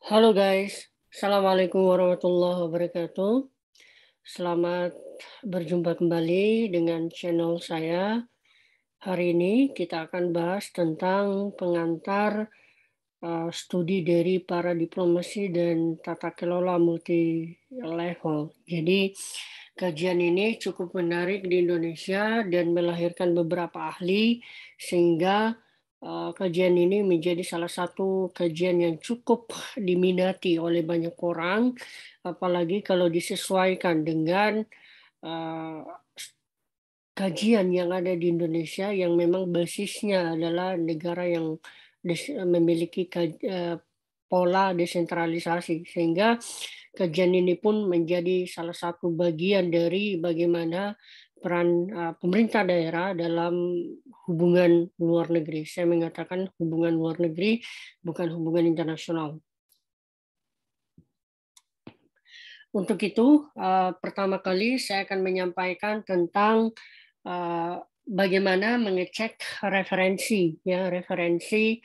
Halo guys, Assalamualaikum warahmatullahi wabarakatuh. Selamat berjumpa kembali dengan channel saya. Hari ini kita akan bahas tentang pengantar studi dari para diplomasi dan tata kelola multi level. Jadi kajian ini cukup menarik di Indonesia dan melahirkan beberapa ahli sehingga kajian ini menjadi salah satu kajian yang cukup diminati oleh banyak orang, apalagi kalau disesuaikan dengan uh, kajian yang ada di Indonesia yang memang basisnya adalah negara yang memiliki pola desentralisasi, sehingga kajian ini pun menjadi salah satu bagian dari bagaimana peran pemerintah daerah dalam hubungan luar negeri. Saya mengatakan hubungan luar negeri, bukan hubungan internasional. Untuk itu, pertama kali saya akan menyampaikan tentang bagaimana mengecek referensi, ya, referensi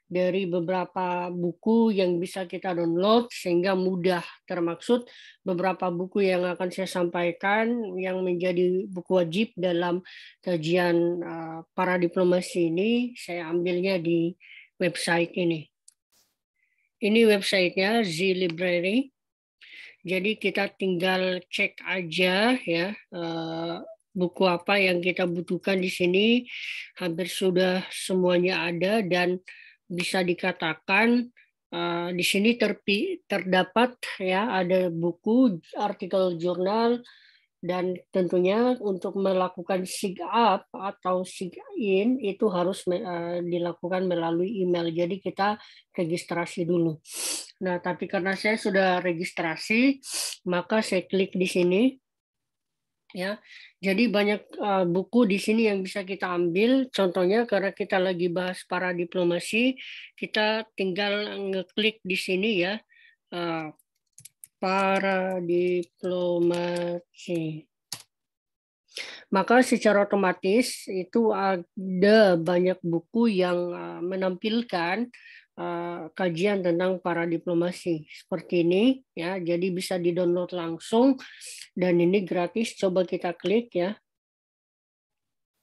dari beberapa buku yang bisa kita download sehingga mudah. Termaksud beberapa buku yang akan saya sampaikan yang menjadi buku wajib dalam kajian para diplomasi ini, saya ambilnya di website ini. Ini websitenya Z Library. Jadi kita tinggal cek aja ya buku apa yang kita butuhkan di sini. Hampir sudah semuanya ada dan bisa dikatakan di sini terdapat ya ada buku, artikel jurnal, dan tentunya untuk melakukan sign up atau sign in itu harus dilakukan melalui email. Jadi kita registrasi dulu. Nah, tapi karena saya sudah registrasi, maka saya klik di sini. Ya, jadi banyak buku di sini yang bisa kita ambil. Contohnya karena kita lagi bahas para diplomasi, kita tinggal ngeklik di sini ya. Para diplomasi. Maka secara otomatis itu ada banyak buku yang menampilkan kajian tentang para diplomasi seperti ini ya. Jadi bisa di-download langsung dan ini gratis. Coba kita klik ya.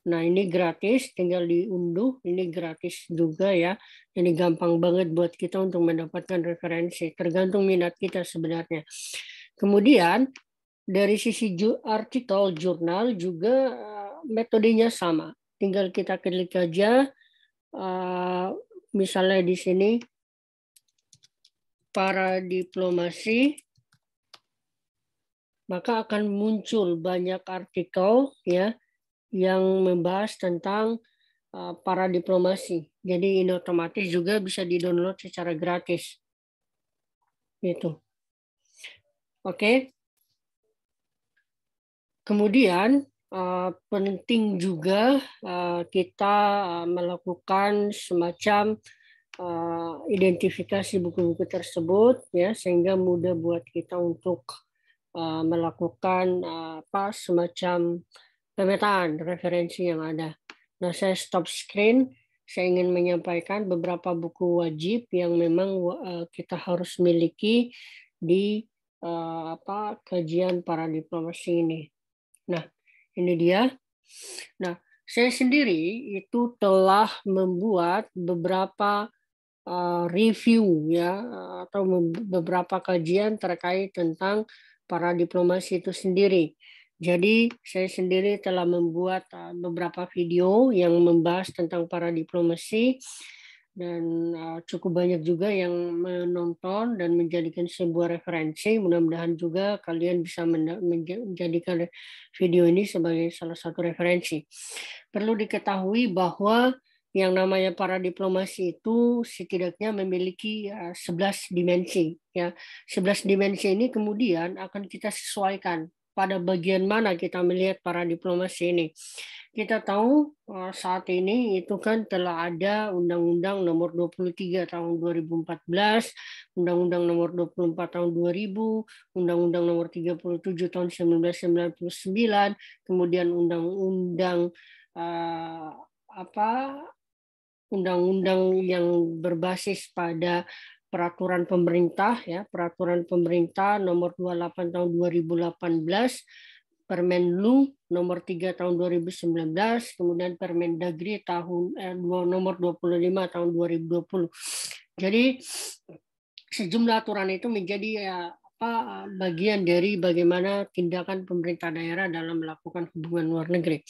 Nah, ini gratis, tinggal diunduh. Ini gratis juga ya. Ini gampang banget buat kita untuk mendapatkan referensi. Tergantung minat kita sebenarnya. Kemudian dari sisi artikel jurnal juga metodenya sama. Tinggal kita klik aja, misalnya di sini para diplomasi, maka akan muncul banyak artikel ya yang membahas tentang para diplomasi. Jadi ini otomatis juga bisa di-download secara gratis. Gitu. Oke. Kemudian penting juga kita melakukan semacam identifikasi buku-buku tersebut ya sehingga mudah buat kita untuk melakukan semacam pemetaan referensi yang ada. Nah, saya stop screen. Saya ingin menyampaikan beberapa buku wajib yang memang kita harus miliki di kajian para diplomasi ini. Nah, ini dia. Nah, saya sendiri itu telah membuat beberapa review ya atau beberapa kajian terkait tentang para diplomasi itu sendiri. Jadi saya sendiri telah membuat beberapa video yang membahas tentang para diplomasi dan cukup banyak juga yang menonton dan menjadikan sebuah referensi. Mudah-mudahan juga kalian bisa menjadikan video ini sebagai salah satu referensi. Perlu diketahui bahwa yang namanya para diplomasi itu setidaknya memiliki 11 dimensi. Ya. 11 dimensi ini kemudian akan kita sesuaikan pada bagian mana kita melihat para diplomasi ini. Kita tahu saat ini itu kan telah ada Undang-Undang Nomor 23 Tahun 2014, Undang-Undang Nomor 24 Tahun 2000, Undang-Undang Nomor 37 Tahun 1999, kemudian Undang-Undang undang-undang yang berbasis pada peraturan pemerintah ya, peraturan pemerintah nomor 28 tahun 2018, Permenlu nomor 3 tahun 2019, kemudian Permendagri nomor 25 tahun 2020. Jadi sejumlah aturan itu menjadi bagian dari bagaimana tindakan pemerintah daerah dalam melakukan hubungan luar negeri.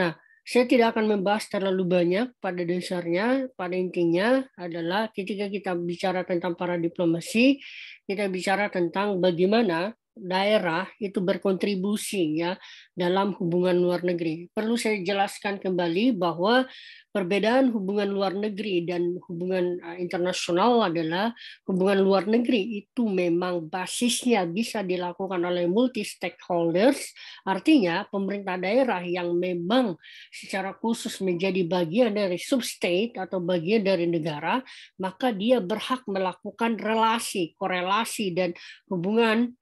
Nah, saya tidak akan membahas terlalu banyak. Pada dasarnya, pada intinya adalah ketika kita bicara tentang para diplomasi, kita bicara tentang bagaimana daerah itu berkontribusi ya dalam hubungan luar negeri. Perlu saya jelaskan kembali bahwa perbedaan hubungan luar negeri dan hubungan internasional adalah hubungan luar negeri itu memang basisnya bisa dilakukan oleh multi stakeholders, artinya pemerintah daerah yang memang secara khusus menjadi bagian dari substate atau bagian dari negara, maka dia berhak melakukan relasi, korelasi dan hubungan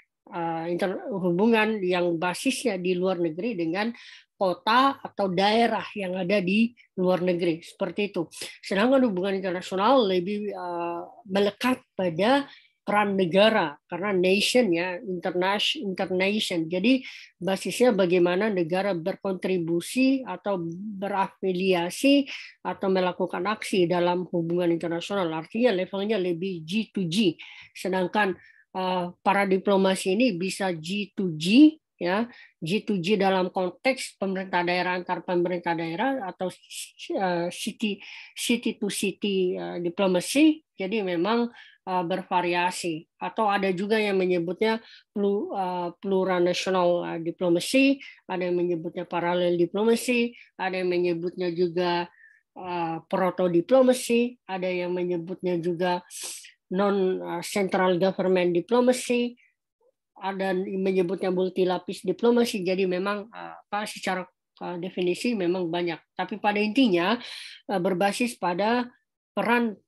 hubungan yang basisnya di luar negeri dengan kota atau daerah yang ada di luar negeri, seperti itu. Sedangkan hubungan internasional lebih melekat pada peran negara, karena nation ya, internation. Jadi basisnya bagaimana negara berkontribusi atau berafiliasi atau melakukan aksi dalam hubungan internasional. Artinya levelnya lebih G2G. Sedangkan para diplomasi ini bisa G2G ya, G2G dalam konteks pemerintah daerah antar pemerintah daerah atau city to city diplomasi. Jadi memang bervariasi, atau ada juga yang menyebutnya plurinational diplomasi, ada yang menyebutnya paralel diplomasi, ada yang menyebutnya juga proto diplomasi, ada yang menyebutnya juga non-central government diplomacy, ada menyebutnya multilapis diplomasi. Jadi memang secara definisi memang banyak. Tapi pada intinya berbasis pada peran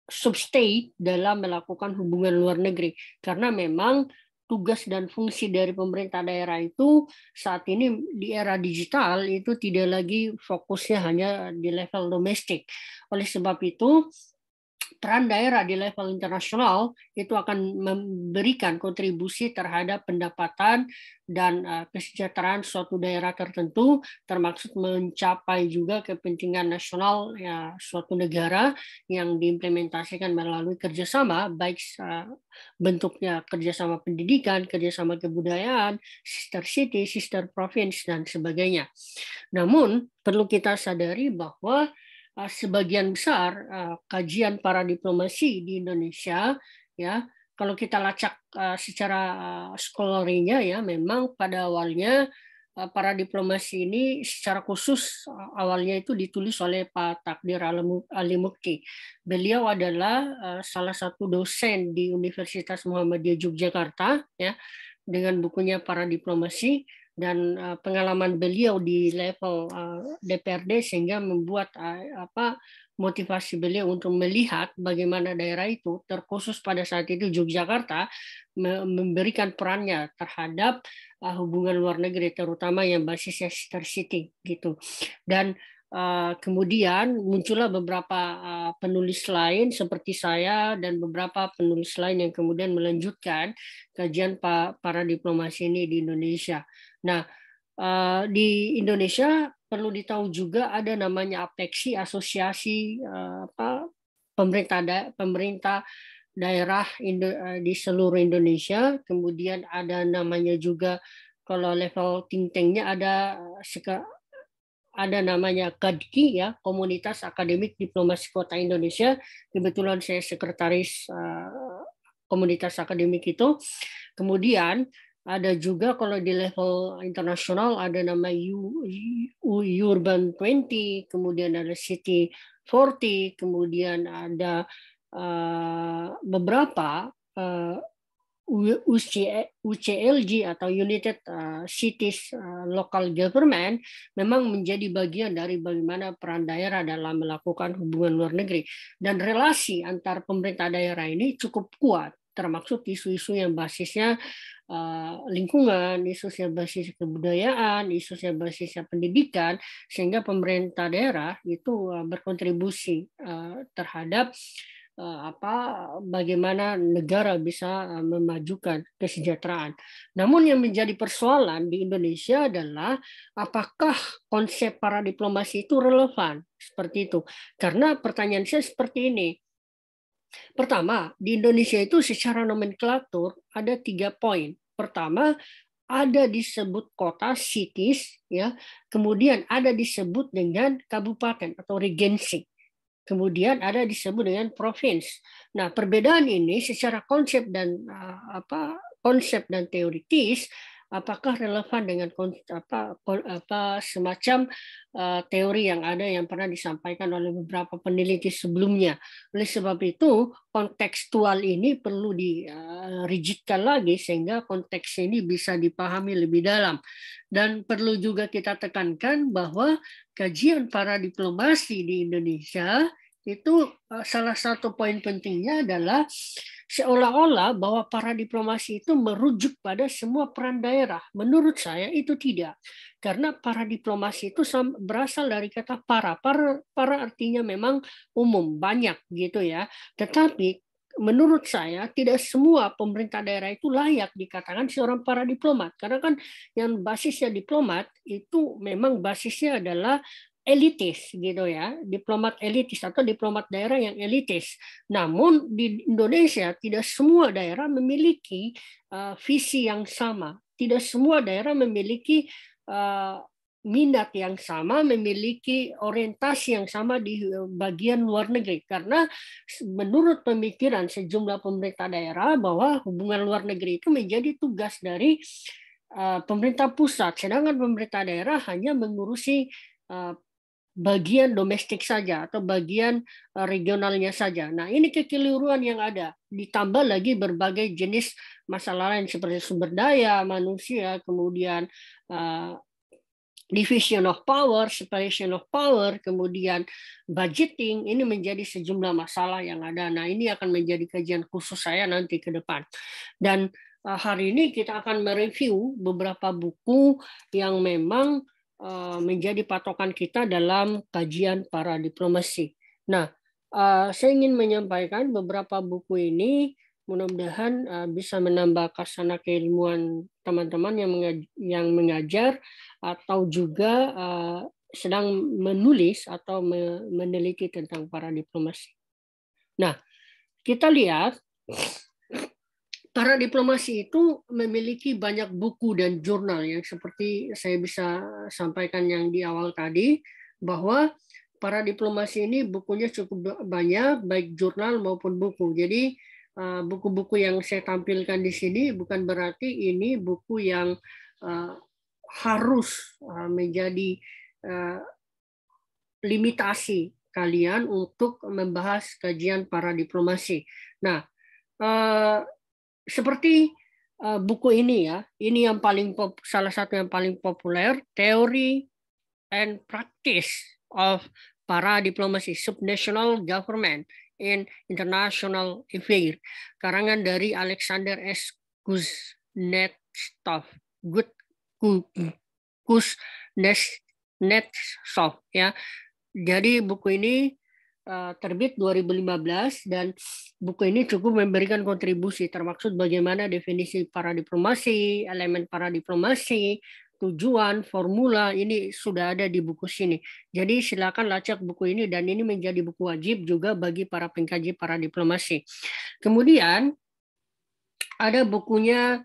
substate dalam melakukan hubungan luar negeri. Karena memang tugas dan fungsi dari pemerintah daerah itu saat ini di era digital itu tidak lagi fokusnya hanya di level domestik. Oleh sebab itu, peran daerah di level internasional itu akan memberikan kontribusi terhadap pendapatan dan kesejahteraan suatu daerah tertentu, termasuk mencapai juga kepentingan nasional ya suatu negara yang diimplementasikan melalui kerjasama, baik bentuknya kerjasama pendidikan, kerjasama kebudayaan, sister city, sister province, dan sebagainya. Namun perlu kita sadari bahwa sebagian besar kajian para diplomasi di Indonesia ya, kalau kita lacak secara scholarly-nya ya, memang pada awalnya para diplomasi ini secara khusus awalnya itu ditulis oleh Pak Takdir Ali Mukti. Beliau adalah salah satu dosen di Universitas Muhammadiyah Yogyakarta ya, dengan bukunya Para Diplomasi, dan pengalaman beliau di level DPRD sehingga membuat motivasi beliau untuk melihat bagaimana daerah itu, terkhusus pada saat itu Yogyakarta, memberikan perannya terhadap hubungan luar negeri, terutama yang basisnya sister city gitu. Dan kemudian muncullah beberapa penulis lain seperti saya dan beberapa penulis lain yang kemudian melanjutkan kajian para diplomasi ini di Indonesia. Nah, di Indonesia perlu ditahu juga ada namanya APEXI, Asosiasi pemerintah daerah di seluruh Indonesia. Kemudian ada namanya juga, kalau level think tank-nya ada namanya KADKI ya, Komunitas Akademik Diplomasi Kota Indonesia. Kebetulan saya sekretaris komunitas akademik itu. Kemudian ada juga kalau di level internasional ada nama Urban 20, kemudian ada City 40, kemudian ada beberapa UCLG atau United Cities Local Government memang menjadi bagian dari bagaimana peran daerah dalam melakukan hubungan luar negeri. Dan relasi antar pemerintah daerah ini cukup kuat, termasuk isu-isu yang basisnya lingkungan, isu yang basis kebudayaan, isu yang basisnya pendidikan, sehingga pemerintah daerah itu berkontribusi terhadap bagaimana negara bisa memajukan kesejahteraan. Namun yang menjadi persoalan di Indonesia adalah apakah konsep para diplomasi itu relevan seperti itu. Karena pertanyaan saya seperti ini. Pertama, di Indonesia itu secara nomenklatur ada 3 poin. Pertama, ada disebut kota, cities, ya. Kemudian ada disebut dengan kabupaten atau regency. Kemudian ada disebut dengan provinsi. Nah, perbedaan ini secara konsep dan teoritis apakah relevan dengan semacam teori yang ada yang pernah disampaikan oleh beberapa peneliti sebelumnya. Oleh sebab itu, kontekstual ini perlu dirigidkan lagi sehingga konteks ini bisa dipahami lebih dalam. Dan perlu juga kita tekankan bahwa kajian para diplomasi di Indonesia itu salah satu poin pentingnya adalah seolah-olah bahwa para diplomasi itu merujuk pada semua peran daerah. Menurut saya itu tidak. Karena para diplomasi itu berasal dari kata para. Para artinya memang umum, banyak gitu ya. Tetapi menurut saya tidak semua pemerintah daerah itu layak dikatakan seorang para diplomat. Karena kan yang basisnya diplomat itu memang basisnya adalah elitis gitu ya, diplomat elitis atau diplomat daerah yang elitis. Namun di Indonesia tidak semua daerah memiliki visi yang sama, tidak semua daerah memiliki minat yang sama, memiliki orientasi yang sama di bagian luar negeri. Karena menurut pemikiran sejumlah pemerintah daerah bahwa hubungan luar negeri itu menjadi tugas dari pemerintah pusat, sedangkan pemerintah daerah hanya mengurusi bagian domestik saja atau bagian regionalnya saja. Nah, ini kekeliruan yang ada. Ditambah lagi berbagai jenis masalah lain seperti sumber daya manusia, kemudian division of power, separation of power, kemudian budgeting, ini menjadi sejumlah masalah yang ada. Nah, ini akan menjadi kajian khusus saya nanti ke depan. Dan hari ini kita akan mereview beberapa buku yang memang menjadi patokan kita dalam kajian para diplomasi. Nah, saya ingin menyampaikan beberapa buku ini, mudah-mudahan bisa menambah kasana keilmuan teman-teman yang mengajar atau juga sedang menulis atau meneliti tentang para diplomasi. Nah, kita lihat para diplomasi itu memiliki banyak buku dan jurnal yang seperti saya bisa sampaikan yang di awal tadi, bahwa para diplomasi ini bukunya cukup banyak, baik jurnal maupun buku. Jadi buku-buku yang saya tampilkan di sini bukan berarti ini buku yang harus menjadi limitasi kalian untuk membahas kajian para diplomasi. Nah, seperti buku ini ya, ini yang salah satu yang paling populer, Theory and Practice of Para Diplomacy, Subnational Government in International Affairs, karangan dari Alexander S. Kuznetsov, ya. Jadi buku ini terbit 2015 dan buku ini cukup memberikan kontribusi termaksud bagaimana definisi para diplomasi, elemen para diplomasi, tujuan, formula, ini sudah ada di buku sini. Jadi silakan lacak buku ini dan ini menjadi buku wajib juga bagi para pengkaji para diplomasi. Kemudian ada bukunya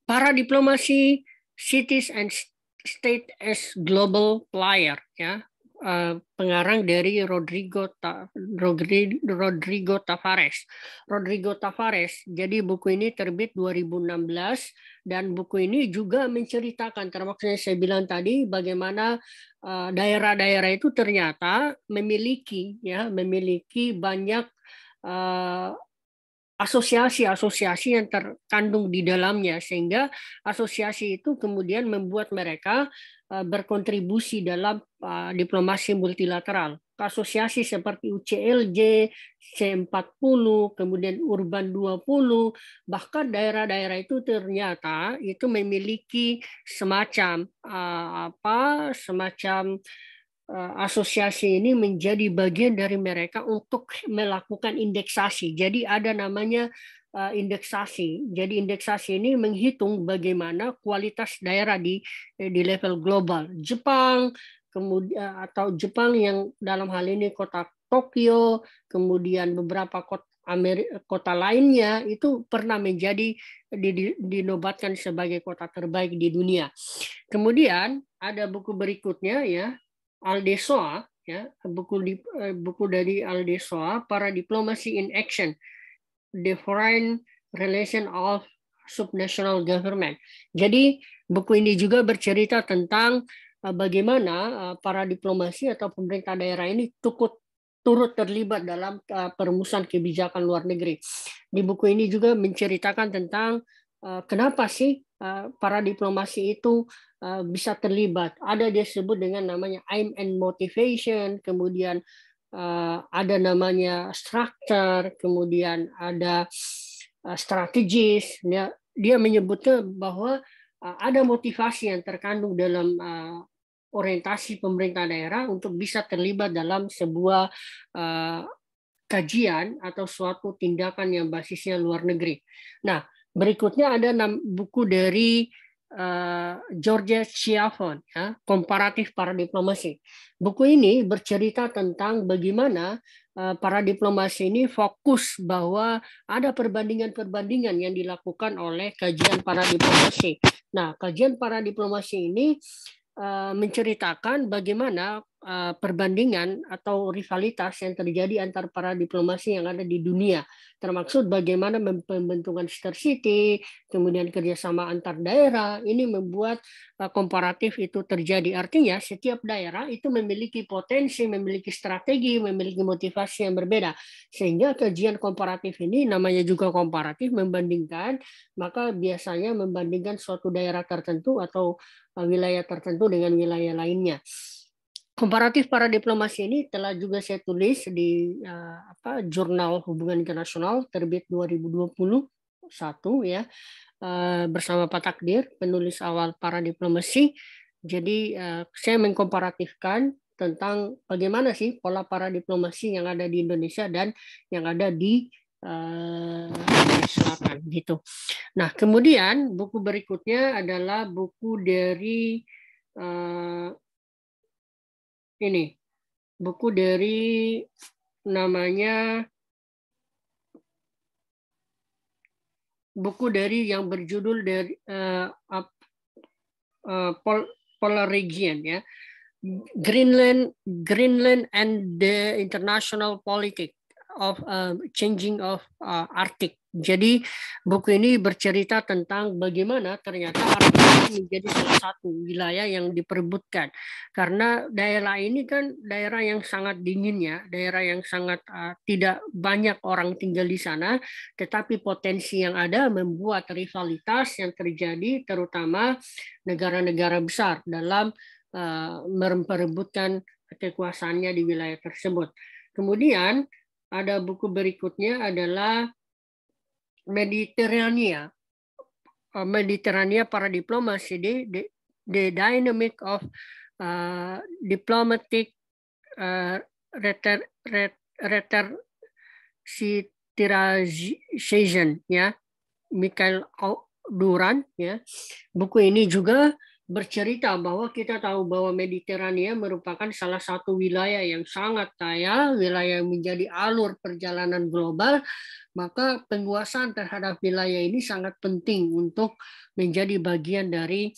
Para Diplomasi, Cities and State as Global Player, ya. Pengarang dari Rodrigo Tavares. Rodrigo Tavares. Jadi buku ini terbit 2016 dan buku ini juga menceritakan, termasuk yang saya bilang tadi, bagaimana daerah-daerah itu ternyata memiliki banyak asosiasi-asosiasi yang terkandung di dalamnya, sehingga asosiasi itu kemudian membuat mereka berkontribusi dalam diplomasi multilateral. Asosiasi seperti UCLJ, C40, kemudian Urban 20, bahkan daerah-daerah itu ternyata itu memiliki semacam asosiasi ini menjadi bagian dari mereka untuk melakukan indeksasi. Jadi ada namanya indeksasi. Jadi indeksasi ini menghitung bagaimana kualitas daerah di level global. Jepang, kemudian atau Jepang yang dalam hal ini kota Tokyo, kemudian beberapa kota lainnya itu pernah menjadi dinobatkan sebagai kota terbaik di dunia. Kemudian ada buku berikutnya ya, Aldesoa, ya, buku dari Aldesoa, Para Diplomacy in Action, The Foreign Relation of Subnational Government. Jadi buku ini juga bercerita tentang bagaimana para diplomasi atau pemerintah daerah ini turut terlibat dalam perumusan kebijakan luar negeri. Di buku ini juga menceritakan tentang kenapa sih para diplomasi itu bisa terlibat. Ada dia sebut dengan namanya aim and motivation, kemudian ada namanya structure, kemudian ada strategis. Dia menyebutkan bahwa ada motivasi yang terkandung dalam orientasi pemerintah daerah untuk bisa terlibat dalam sebuah kajian atau suatu tindakan yang basisnya luar negeri. Nah, berikutnya ada buku dari George Chiavon, ya, Komparatif Para Diplomasi. Buku ini bercerita tentang bagaimana para diplomasi ini fokus bahwa ada perbandingan-perbandingan yang dilakukan oleh kajian para diplomasi. Nah, kajian para diplomasi ini menceritakan bagaimana perbandingan atau rivalitas yang terjadi antar para diplomasi yang ada di dunia, termasuk bagaimana pembentukan Star City, kemudian kerjasama antar daerah. Ini membuat komparatif itu terjadi. Artinya setiap daerah itu memiliki potensi, memiliki strategi, memiliki motivasi yang berbeda. Sehingga kajian komparatif ini namanya juga komparatif, membandingkan, maka biasanya membandingkan suatu daerah tertentu atau wilayah tertentu dengan wilayah lainnya. Komparatif para diplomasi ini telah juga saya tulis di Jurnal Hubungan Internasional terbit 2021 ya, bersama Pak Takdir, penulis awal para diplomasi. Jadi saya mengkomparatifkan tentang bagaimana sih pola para diplomasi yang ada di Indonesia dan yang ada di Selatan gitu. Nah, kemudian buku berikutnya adalah buku dari ini, buku dari namanya yang berjudul dari Polar Region ya, Greenland and the International Politics of Changing of Arctic. Jadi buku ini bercerita tentang bagaimana ternyata Arktik menjadi salah satu wilayah yang diperebutkan karena daerah ini kan daerah yang sangat dingin ya, daerah yang sangat tidak banyak orang tinggal di sana, tetapi potensi yang ada membuat rivalitas yang terjadi terutama negara-negara besar dalam memperebutkan kekuasaannya di wilayah tersebut. Kemudian ada buku berikutnya adalah Mediterania Para Diplomasi, the Dynamic of Diplomatic Rhetoricization ya, Michael Duran ya. Buku ini juga bercerita bahwa kita tahu bahwa Mediterania merupakan salah satu wilayah yang sangat kaya, wilayah yang menjadi alur perjalanan global, maka penguasaan terhadap wilayah ini sangat penting untuk menjadi bagian dari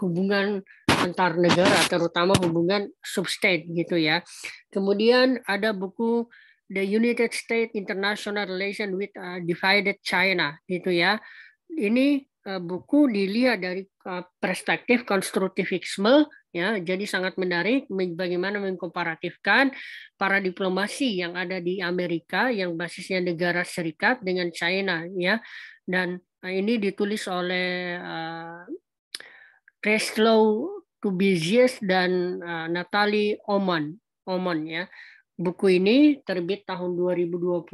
hubungan antar negara, terutama hubungan substate gitu ya. Kemudian ada buku The United States International Relations with Divided China gitu ya. Ini buku dilihat dari perspektif konstruktivisme ya, jadi sangat menarik bagaimana mengkomparatifkan para diplomasi yang ada di Amerika yang basisnya negara serikat dengan China ya, dan ini ditulis oleh Creslow Tubizius dan Natalie Oman ya. Buku ini terbit tahun 2020,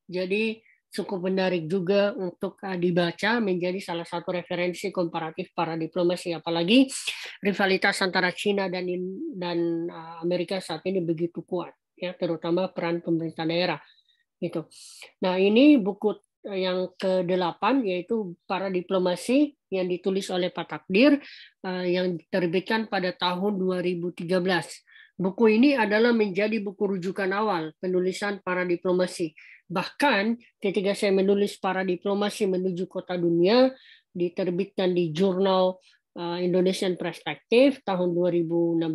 jadi cukup menarik juga untuk dibaca, menjadi salah satu referensi komparatif para diplomasi. Apalagi rivalitas antara China dan Amerika saat ini begitu kuat, ya, terutama peran pemerintah daerah. Gitu. Nah, ini buku yang ke-8 yaitu Para Diplomasi yang ditulis oleh Pak Takdir yang diterbitkan pada tahun 2013. Buku ini adalah menjadi buku rujukan awal penulisan para diplomasi. Bahkan ketika saya menulis Para Diplomasi Menuju Kota Dunia, diterbitkan di jurnal Indonesian Perspective tahun 2016,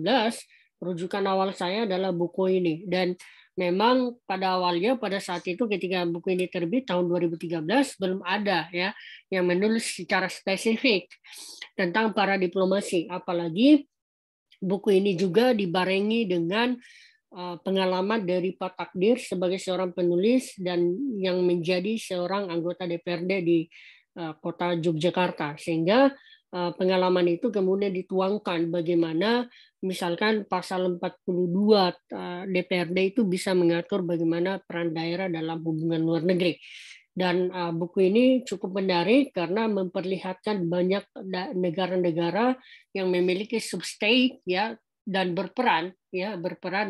rujukan awal saya adalah buku ini. Dan memang pada awalnya pada saat itu ketika buku ini terbit tahun 2013 belum ada ya yang menulis secara spesifik tentang para diplomasi, apalagi buku ini juga dibarengi dengan pengalaman dari Pak Takdir sebagai seorang penulis dan yang menjadi seorang anggota DPRD di kota Yogyakarta, sehingga pengalaman itu kemudian dituangkan bagaimana misalkan pasal 42 DPRD itu bisa mengatur bagaimana peran daerah dalam hubungan luar negeri. Dan buku ini cukup menarik karena memperlihatkan banyak negara-negara yang memiliki substate ya dan berperan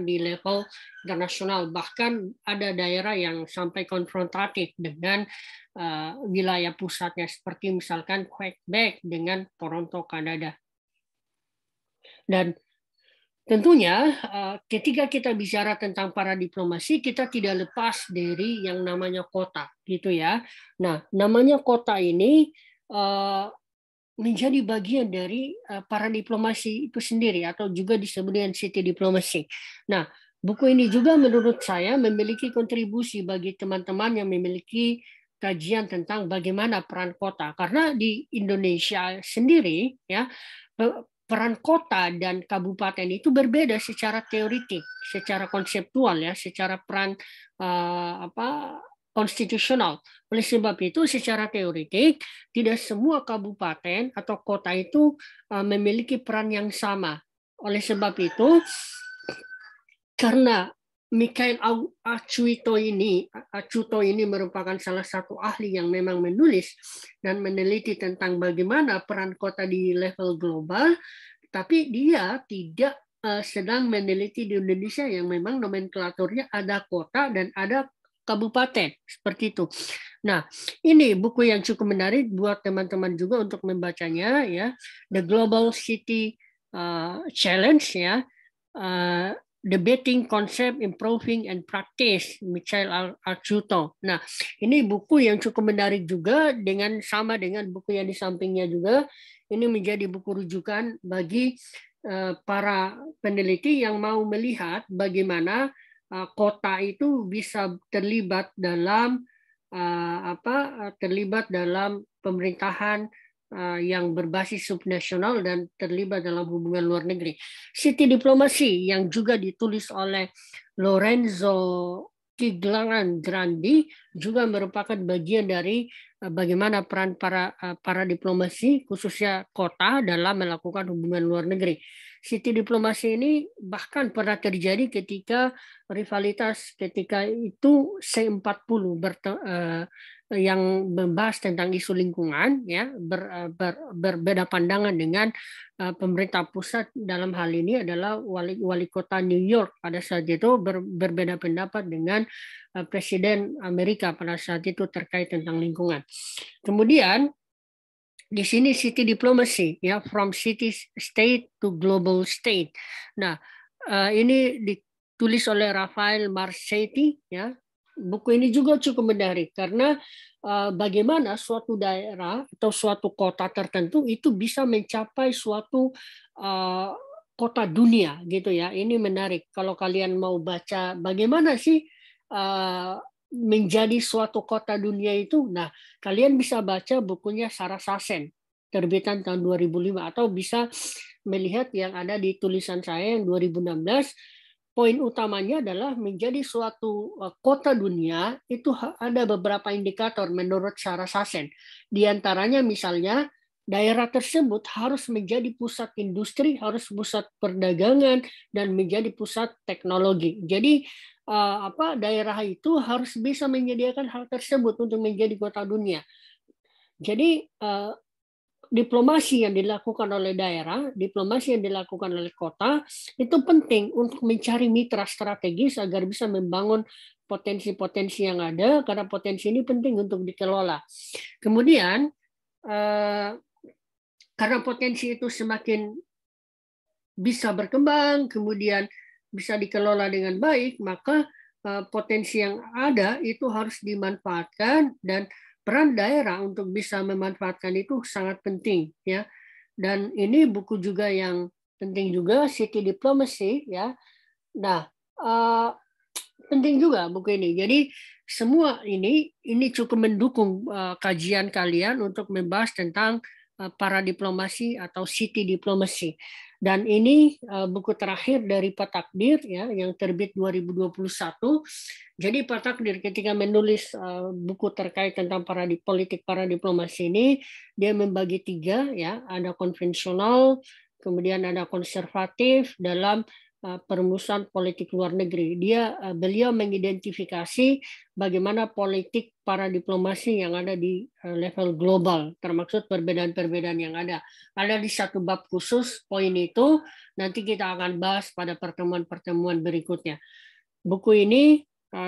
di level internasional, bahkan ada daerah yang sampai konfrontatif dengan wilayah pusatnya seperti misalkan Quebec dengan Toronto, Kanada. Dan tentunya ketika kita bicara tentang para diplomasi, kita tidak lepas dari yang namanya kota, gitu ya. Nah, namanya kota ini menjadi bagian dari para diplomasi itu sendiri atau juga disebut dengan city diplomacy. Nah, buku ini juga menurut saya memiliki kontribusi bagi teman-teman yang memiliki kajian tentang bagaimana peran kota, karena di Indonesia sendiri ya peran kota dan kabupaten itu berbeda secara teoritik, secara konseptual ya, secara peran konstitusional. Oleh sebab itu secara teoritik tidak semua kabupaten atau kota itu memiliki peran yang sama. Oleh sebab itu karena Mikhail Acuto ini merupakan salah satu ahli yang memang menulis dan meneliti tentang bagaimana peran kota di level global, tapi dia tidak sedang meneliti di Indonesia yang memang nomenklaturnya ada kota dan ada kabupaten, seperti itu. Nah, ini buku yang cukup menarik buat teman-teman juga untuk membacanya ya. The Global City Challenge ya. Debating Concept, Improving and Practice, Mikhail Acuto. Nah, ini buku yang cukup menarik juga sama dengan buku yang di sampingnya juga. Ini menjadi buku rujukan bagi para peneliti yang mau melihat bagaimana kota itu bisa terlibat dalam pemerintahan yang berbasis subnasional dan terlibat dalam hubungan luar negeri. City Diplomasi yang juga ditulis oleh Lorenzo Kiglangan Grandi juga merupakan bagian dari bagaimana peran para diplomasi khususnya kota dalam melakukan hubungan luar negeri. City Diplomasi ini bahkan pernah terjadi ketika rivalitas ketika itu C40 yang membahas tentang isu lingkungan ya berbeda pandangan dengan pemerintah pusat. Dalam hal ini adalah wali kota New York pada saat itu berbeda pendapat dengan Presiden Amerika pada saat itu terkait tentang lingkungan. Kemudian di sini city diplomacy ya, from city state to global state. Nah, ini ditulis oleh Rafael Marchetti ya. Buku ini juga cukup menarik karena bagaimana suatu daerah atau suatu kota tertentu itu bisa mencapai suatu kota dunia gitu ya. Ini menarik kalau kalian mau baca bagaimana sih menjadi suatu kota dunia itu. Nah, kalian bisa baca bukunya Sarah Sassen, terbitan tahun 2005, atau bisa melihat yang ada di tulisan saya yang 2016. Poin utamanya adalah menjadi suatu kota dunia itu ada beberapa indikator menurut Sarah Sassen. Di antaranya misalnya daerah tersebut harus menjadi pusat industri, harus pusat perdagangan, dan menjadi pusat teknologi. Jadi daerah itu harus bisa menyediakan hal tersebut untuk menjadi kota dunia. Jadi diplomasi yang dilakukan oleh daerah, diplomasi yang dilakukan oleh kota, itu penting untuk mencari mitra strategis agar bisa membangun potensi-potensi yang ada, karena potensi ini penting untuk dikelola. Kemudian, karena potensi itu semakin bisa berkembang, kemudian bisa dikelola dengan baik, maka potensi yang ada itu harus dimanfaatkan, dan peran daerah untuk bisa memanfaatkan itu sangat penting, ya. Dan ini buku juga yang penting juga, City Diplomacy, ya. Nah, penting juga buku ini. Jadi semua ini cukup mendukung kajian kalian untuk membahas tentang para diplomasi atau city diplomasi. Dan ini buku terakhir dari Pak Takdir, ya, yang terbit 2021. Jadi Pak Takdir ketika menulis buku terkait tentang politik para diplomasi ini, dia membagi 3, ya, ada konvensional, kemudian ada konservatif dalam perumusan politik luar negeri. Beliau mengidentifikasi bagaimana politik para diplomasi yang ada di level global, termasuk perbedaan-perbedaan yang ada. Ada di satu bab khusus poin itu, nanti kita akan bahas pada pertemuan-pertemuan berikutnya. Buku ini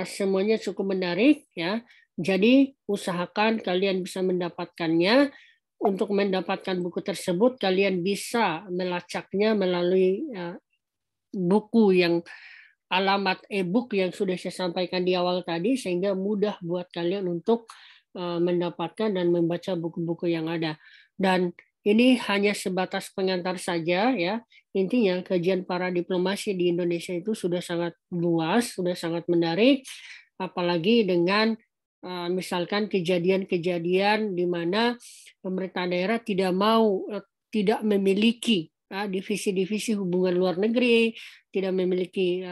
semuanya cukup menarik, ya. Jadi usahakan kalian bisa mendapatkannya. Untuk mendapatkan buku tersebut, kalian bisa melacaknya melalui buku yang alamat e-book yang sudah saya sampaikan di awal tadi, sehingga mudah buat kalian untuk mendapatkan dan membaca buku-buku yang ada. Dan ini hanya sebatas pengantar saja, ya. Intinya kajian para diplomasi di Indonesia itu sudah sangat luas, sudah sangat menarik, apalagi dengan misalkan kejadian-kejadian di mana pemerintah daerah tidak memiliki divisi-divisi hubungan luar negeri, tidak memiliki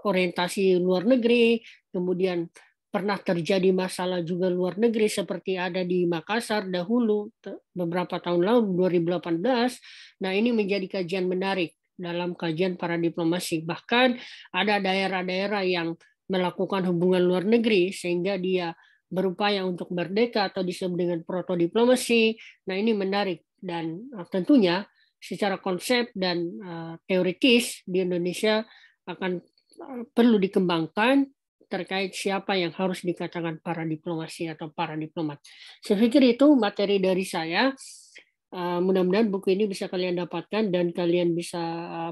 orientasi luar negeri, kemudian pernah terjadi masalah juga luar negeri seperti ada di Makassar dahulu beberapa tahun lalu 2018. Nah, ini menjadi kajian menarik dalam kajian para diplomasi. Bahkan ada daerah-daerah yang melakukan hubungan luar negeri sehingga dia berupaya untuk merdeka atau disebut dengan protodiplomasi. Nah, ini menarik, dan tentunya secara konsep dan teoritis di Indonesia akan perlu dikembangkan terkait siapa yang harus dikatakan para diplomasi atau para diplomat. Saya pikir itu materi dari saya. Mudah-mudahan buku ini bisa kalian dapatkan dan kalian bisa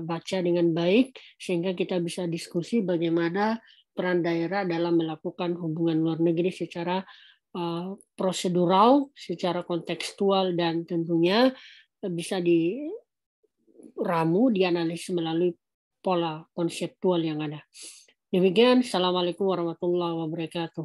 baca dengan baik, sehingga kita bisa diskusi bagaimana peran daerah dalam melakukan hubungan luar negeri secara prosedural, secara kontekstual, dan tentunya bisa diramu, dianalisis melalui pola konseptual yang ada. Demikian, Assalamualaikum warahmatullahi wabarakatuh.